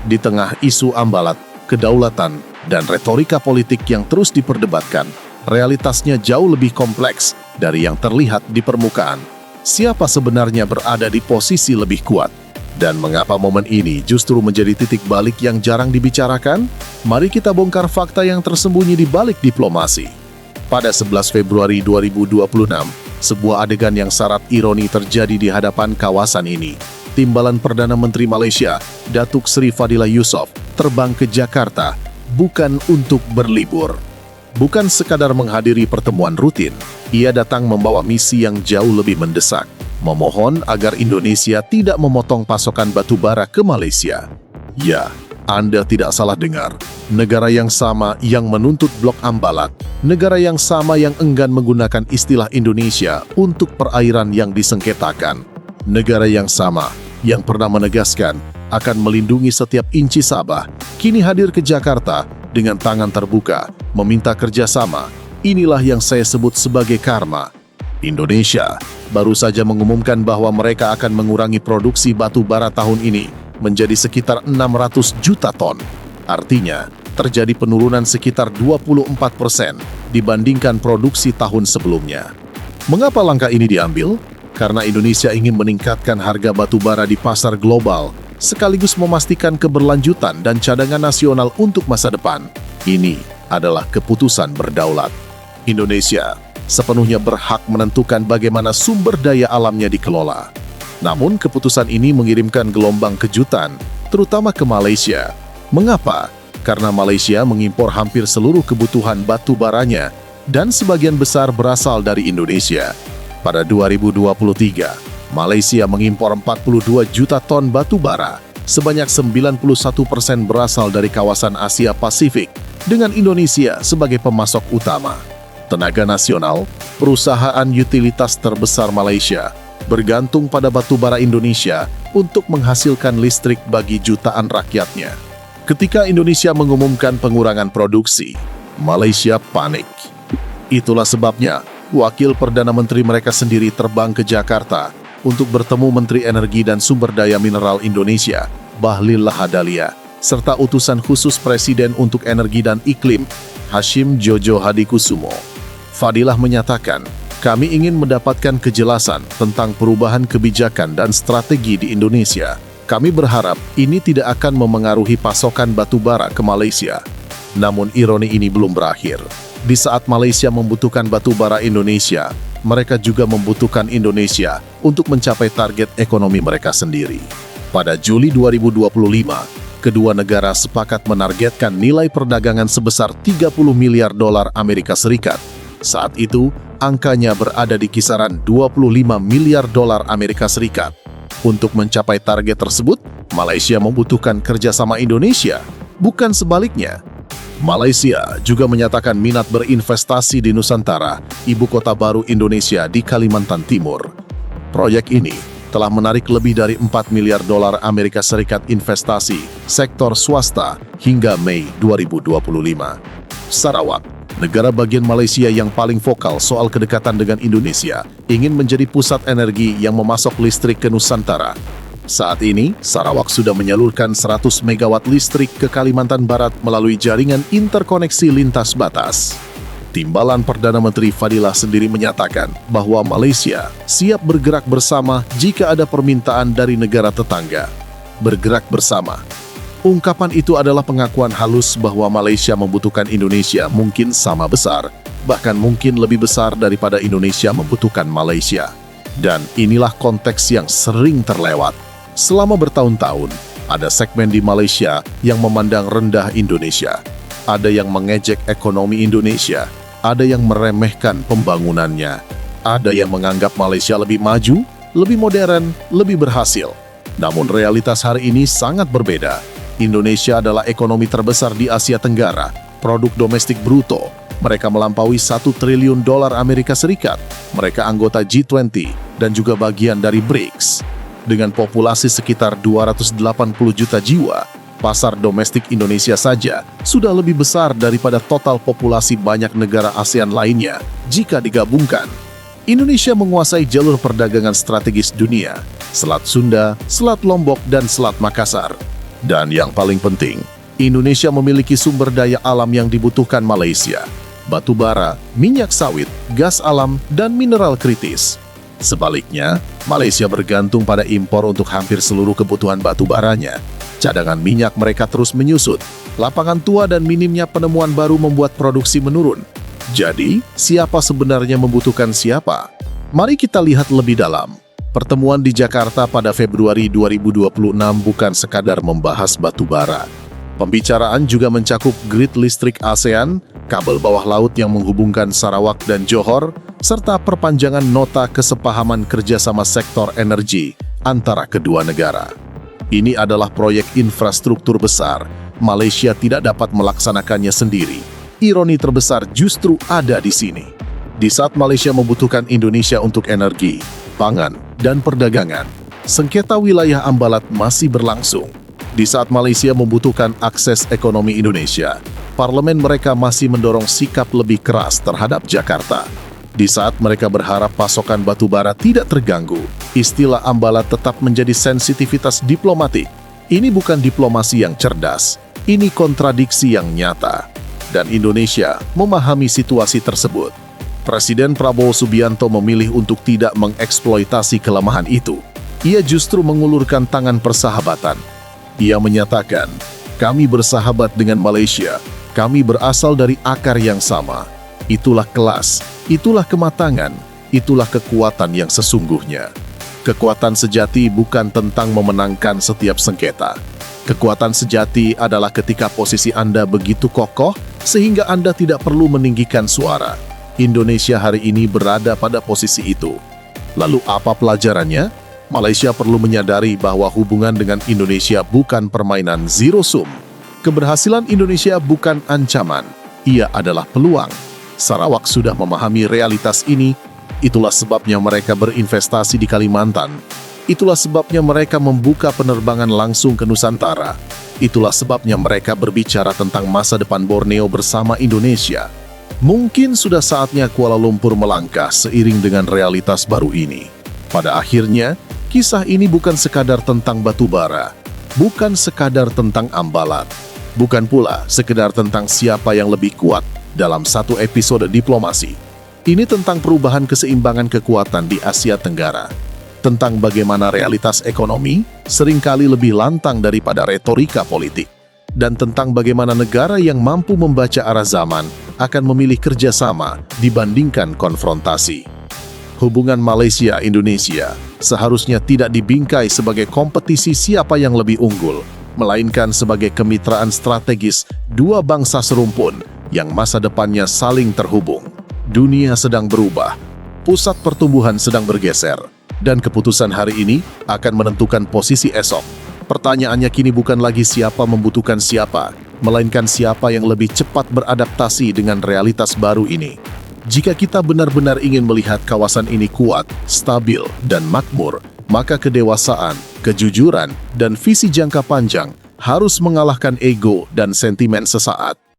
Di tengah isu ambalat, kedaulatan, dan retorika politik yang terus diperdebatkan, realitasnya jauh lebih kompleks dari yang terlihat di permukaan. Siapa sebenarnya berada di posisi lebih kuat? Dan mengapa momen ini justru menjadi titik balik yang jarang dibicarakan? Mari kita bongkar fakta yang tersembunyi di balik diplomasi. Pada 11 Februari 2026, sebuah adegan yang syarat ironi terjadi di hadapan kawasan ini. Timbalan Perdana Menteri Malaysia, Datuk Seri Fadillah Yusof, terbang ke Jakarta, bukan untuk berlibur. Bukan sekadar menghadiri pertemuan rutin, ia datang membawa misi yang jauh lebih mendesak, memohon agar Indonesia tidak memotong pasokan batu bara ke Malaysia. Ya, Anda tidak salah dengar. Negara yang sama yang menuntut blok ambalat, negara yang sama yang enggan menggunakan istilah Indonesia untuk perairan yang disengketakan, negara yang sama yang pernah menegaskan akan melindungi setiap inci Sabah, kini hadir ke Jakarta dengan tangan terbuka, meminta kerjasama. Inilah yang saya sebut sebagai karma. Indonesia baru saja mengumumkan bahwa mereka akan mengurangi produksi batu bara tahun ini menjadi sekitar 600 juta ton. Artinya, terjadi penurunan sekitar 24% dibandingkan produksi tahun sebelumnya. Mengapa langkah ini diambil? Karena Indonesia ingin meningkatkan harga batu bara di pasar global, sekaligus memastikan keberlanjutan dan cadangan nasional untuk masa depan. Ini adalah keputusan berdaulat. Indonesia sepenuhnya berhak menentukan bagaimana sumber daya alamnya dikelola. Namun keputusan ini mengirimkan gelombang kejutan, terutama ke Malaysia. Mengapa? Karena Malaysia mengimpor hampir seluruh kebutuhan batu baranya dan sebagian besar berasal dari Indonesia. Pada 2023, Malaysia mengimpor 42 juta ton batu bara, sebanyak 91% berasal dari kawasan Asia Pasifik, dengan Indonesia sebagai pemasok utama. Tenaga nasional, perusahaan utilitas terbesar Malaysia, bergantung pada batu bara Indonesia untuk menghasilkan listrik bagi jutaan rakyatnya. Ketika Indonesia mengumumkan pengurangan produksi, Malaysia panik. Itulah sebabnya, Wakil Perdana Menteri mereka sendiri terbang ke Jakarta untuk bertemu Menteri Energi dan Sumber Daya Mineral Indonesia, Bahlil Lahadalia, serta utusan khusus Presiden untuk Energi dan Iklim, Hashim Jojo Hadikusumo. Fadilah menyatakan, kami ingin mendapatkan kejelasan tentang perubahan kebijakan dan strategi di Indonesia. Kami berharap ini tidak akan memengaruhi pasokan batu bara ke Malaysia. Namun ironi ini belum berakhir. Di saat Malaysia membutuhkan batu bara Indonesia, mereka juga membutuhkan Indonesia untuk mencapai target ekonomi mereka sendiri. Pada Juli 2025, kedua negara sepakat menargetkan nilai perdagangan sebesar 30 miliar dolar Amerika Serikat. Saat itu, angkanya berada di kisaran 25 miliar dolar Amerika Serikat. Untuk mencapai target tersebut, Malaysia membutuhkan kerjasama Indonesia, bukan sebaliknya. Malaysia juga menyatakan minat berinvestasi di Nusantara, ibu kota baru Indonesia di Kalimantan Timur. Proyek ini telah menarik lebih dari 4 miliar dolar Amerika Serikat investasi sektor swasta hingga Mei 2025. Sarawak, negara bagian Malaysia yang paling vokal soal kedekatan dengan Indonesia, ingin menjadi pusat energi yang memasok listrik ke Nusantara. Saat ini, Sarawak sudah menyalurkan 100 megawatt listrik ke Kalimantan Barat melalui jaringan interkoneksi lintas batas. Timbalan Perdana Menteri Fadillah sendiri menyatakan bahwa Malaysia siap bergerak bersama jika ada permintaan dari negara tetangga. Bergerak bersama. Ungkapan itu adalah pengakuan halus bahwa Malaysia membutuhkan Indonesia mungkin sama besar, bahkan mungkin lebih besar daripada Indonesia membutuhkan Malaysia. Dan inilah konteks yang sering terlewat. Selama bertahun-tahun, ada segmen di Malaysia yang memandang rendah Indonesia. Ada yang mengejek ekonomi Indonesia, ada yang meremehkan pembangunannya. Ada yang menganggap Malaysia lebih maju, lebih modern, lebih berhasil. Namun realitas hari ini sangat berbeda. Indonesia adalah ekonomi terbesar di Asia Tenggara. Produk domestik bruto, mereka melampaui 1 triliun dolar Amerika Serikat. Mereka anggota G20 dan juga bagian dari BRICS. Dengan populasi sekitar 280 juta jiwa, pasar domestik Indonesia saja sudah lebih besar daripada total populasi banyak negara ASEAN lainnya jika digabungkan. Indonesia menguasai jalur perdagangan strategis dunia, Selat Sunda, Selat Lombok, dan Selat Makassar. Dan yang paling penting, Indonesia memiliki sumber daya alam yang dibutuhkan Malaysia: batu bara, minyak sawit, gas alam, dan mineral kritis. Sebaliknya, Malaysia bergantung pada impor untuk hampir seluruh kebutuhan batu baranya. Cadangan minyak mereka terus menyusut. Lapangan tua dan minimnya penemuan baru membuat produksi menurun. Jadi, siapa sebenarnya membutuhkan siapa? Mari kita lihat lebih dalam. Pertemuan di Jakarta pada Februari 2026 bukan sekadar membahas batu bara. Pembicaraan juga mencakup grid listrik ASEAN, kabel bawah laut yang menghubungkan Sarawak dan Johor, serta perpanjangan nota kesepahaman kerjasama sektor energi antara kedua negara. Ini adalah proyek infrastruktur besar. Malaysia tidak dapat melaksanakannya sendiri. Ironi terbesar justru ada di sini. Di saat Malaysia membutuhkan Indonesia untuk energi, pangan, dan perdagangan, sengketa wilayah Ambalat masih berlangsung. Di saat Malaysia membutuhkan akses ekonomi Indonesia, parlemen mereka masih mendorong sikap lebih keras terhadap Jakarta. Di saat mereka berharap pasokan batu bara tidak terganggu, istilah Ambalat tetap menjadi sensitivitas diplomatik. Ini bukan diplomasi yang cerdas, ini kontradiksi yang nyata. Dan Indonesia memahami situasi tersebut. Presiden Prabowo Subianto memilih untuk tidak mengeksploitasi kelemahan itu. Ia justru mengulurkan tangan persahabatan. Ia menyatakan, "Kami bersahabat dengan Malaysia, kami berasal dari akar yang sama. Itulah kelas, itulah kematangan, itulah kekuatan yang sesungguhnya." Kekuatan sejati bukan tentang memenangkan setiap sengketa. Kekuatan sejati adalah ketika posisi Anda begitu kokoh sehingga Anda tidak perlu meninggikan suara. Indonesia hari ini berada pada posisi itu. Lalu apa pelajarannya? Malaysia perlu menyadari bahwa hubungan dengan Indonesia bukan permainan zero sum. Keberhasilan Indonesia bukan ancaman, ia adalah peluang. Sarawak sudah memahami realitas ini, itulah sebabnya mereka berinvestasi di Kalimantan. Itulah sebabnya mereka membuka penerbangan langsung ke Nusantara. Itulah sebabnya mereka berbicara tentang masa depan Borneo bersama Indonesia. Mungkin sudah saatnya Kuala Lumpur melangkah seiring dengan realitas baru ini. Pada akhirnya, kisah ini bukan sekadar tentang batu bara, bukan sekadar tentang Ambalat, bukan pula sekedar tentang siapa yang lebih kuat dalam satu episode diplomasi. Ini tentang perubahan keseimbangan kekuatan di Asia Tenggara, tentang bagaimana realitas ekonomi seringkali lebih lantang daripada retorika politik, dan tentang bagaimana negara yang mampu membaca arah zaman akan memilih kerjasama dibandingkan konfrontasi. Hubungan Malaysia-Indonesia seharusnya tidak dibingkai sebagai kompetisi siapa yang lebih unggul, melainkan sebagai kemitraan strategis dua bangsa serumpun yang masa depannya saling terhubung. Dunia sedang berubah, pusat pertumbuhan sedang bergeser, dan keputusan hari ini akan menentukan posisi esok. Pertanyaannya kini bukan lagi siapa membutuhkan siapa, melainkan siapa yang lebih cepat beradaptasi dengan realitas baru ini. Jika kita benar-benar ingin melihat kawasan ini kuat, stabil, dan makmur, maka kedewasaan, kejujuran, dan visi jangka panjang harus mengalahkan ego dan sentimen sesaat.